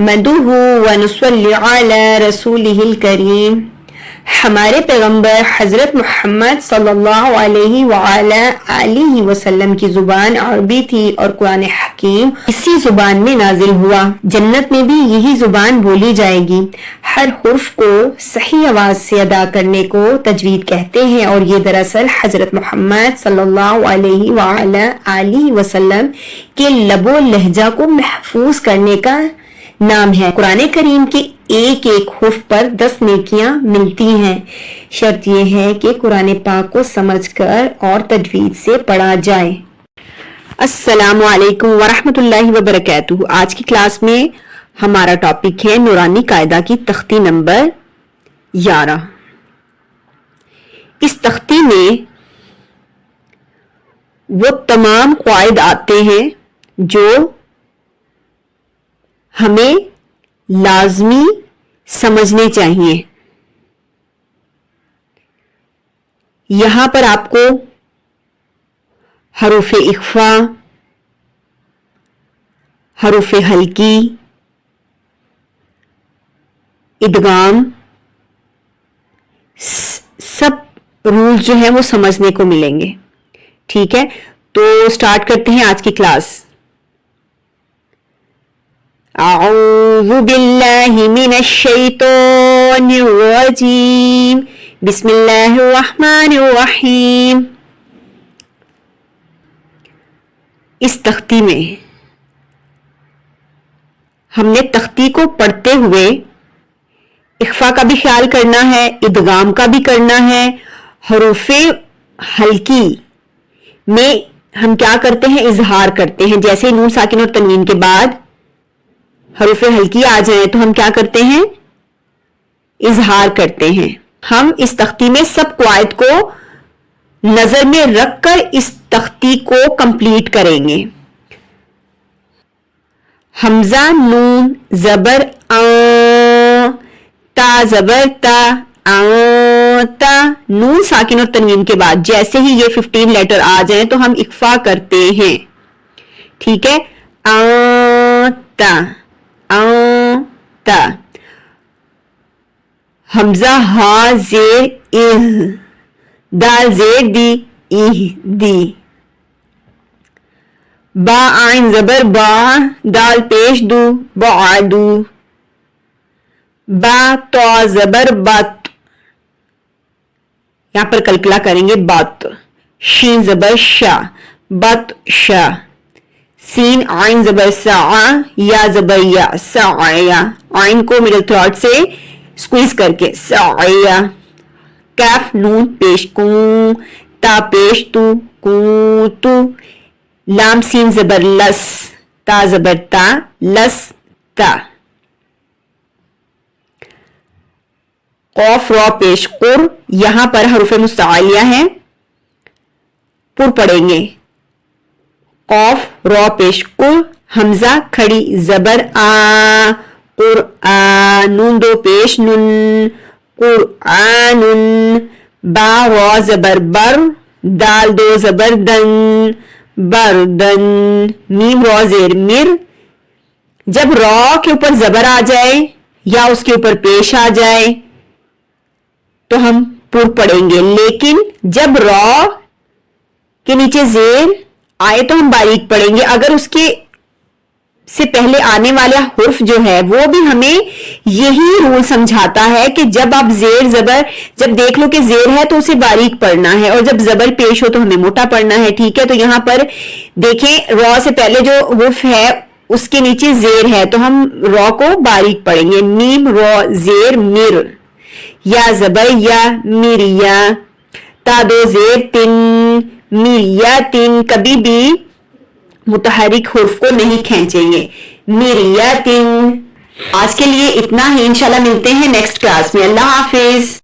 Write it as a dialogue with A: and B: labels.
A: نحمدہ ونصلی علی رسولہ الکریم. ہمارے پیغمبر حضرت محمد صلی اللہ علیہ وآلہ آلہ وسلم کی زبان عربی تھی اور قرآن حکیم اسی زبان میں نازل ہوا. جنت میں بھی یہی زبان بولی جائے گی. ہر حرف کو صحیح آواز سے ادا کرنے کو تجوید کہتے ہیں اور یہ دراصل حضرت محمد صلی اللہ علیہ وآلہ آلہ وسلم کے لب و لہجہ کو محفوظ کرنے کا نام ہے. قرآن کریم کے ایک ایک حرف پر 10 نیکیاں ملتی ہیں. شرط یہ ہے کہ قرآن پاک کو سمجھ کر اور تجوید سے پڑھا جائے. السلام علیکم ورحمۃ اللہ وبرکاتہ. آج کی کلاس میں ہمارا ٹاپک ہے نورانی قاعدہ کی تختی نمبر 11. اس تختی میں وہ تمام قواعد آتے ہیں جو ہمیں لازمی سمجھنے چاہیے. یہاں پر آپ کو حروف اخفا، حروف ہلکی، ادغام، سب رول جو ہیں وہ سمجھنے کو ملیں گے. ٹھیک ہے، تو سٹارٹ کرتے ہیں آج کی کلاس. اعوذ باللہ من الشیطان الرجیم. بسم اللہ الرحمن الرحیم. اس تختی میں ہم نے تختی کو پڑھتے ہوئے اخفا کا بھی خیال کرنا ہے، ادغام کا بھی کرنا ہے. حروف ہلکی میں ہم کیا کرتے ہیں؟ اظہار کرتے ہیں. جیسے نون ساکن اور تنوین کے بعد حروف ہلکی آ جائیں تو ہم کیا کرتے ہیں؟ اظہار کرتے ہیں. ہم اس تختی میں سب قواعد کو نظر میں رکھ کر اس تختی کو کمپلیٹ کریں گے. حمزہ نون زبر آ، تا زبر تا، تا. نون ساکن اور تنوین کے بعد جیسے ہی یہ 15 لیٹر آ جائیں تو ہم اخفا کرتے ہیں. ٹھیک ہے، آ تا، آ تا. حمزہ ہا زیر اہ، دال زیر دی، اہ دی. با عین زبر با، دال پیش دو، بعدو. با تو زبر بت، یہاں پر کلکلا کریں گے بت. شین زبر شا، بت شا. سین عین زبر سا، یا زبر یا، سعیا. عین کو مڈل تھروٹ سے سکویز کر کے سعیا. کیف نون پیش کو، تا پیش تو، کو تو. لام سین زبر لس، تا زبر تا، لس تا. قوف را پیش قر، یہاں پر حروف مستعلیہ ہیں، پر پڑھیں گے. قوف را پیش قر. حمزہ کھڑی زبر آ، قرآن. نون دو پیش نن، قرآن. با را زبر بر، دال دو زبر دن، بردن. میم را زیر مر. جب را کے اوپر زبر آ جائے یا اس کے اوپر پیش آ جائے تو ہم پر پڑھیں گے، لیکن جب را کے نیچے زیر آئے تو ہم باریک پڑھیں گے. اگر اس کے سے پہلے آنے والا حرف جو ہے وہ بھی ہمیں یہی رول سمجھاتا ہے کہ جب آپ زیر زبر جب دیکھ لو کہ زیر ہے تو اسے باریک پڑھنا ہے، اور جب زبر پیش ہو تو ہمیں موٹا پڑھنا ہے. ٹھیک ہے، تو یہاں پر دیکھیں را سے پہلے جو حرف ہے اس کے نیچے زیر ہے تو ہم را کو باریک پڑھیں گے. میم را زیر مر، یا زبر یا، مریا. تا دو زیر تن، مریا تن. کبھی بھی متحرک حرف کو نہیں کھینچیں گے. مریا تن. آج کے لیے اتنا ہی، انشاءاللہ ملتے ہیں نیکسٹ کلاس میں. اللہ حافظ.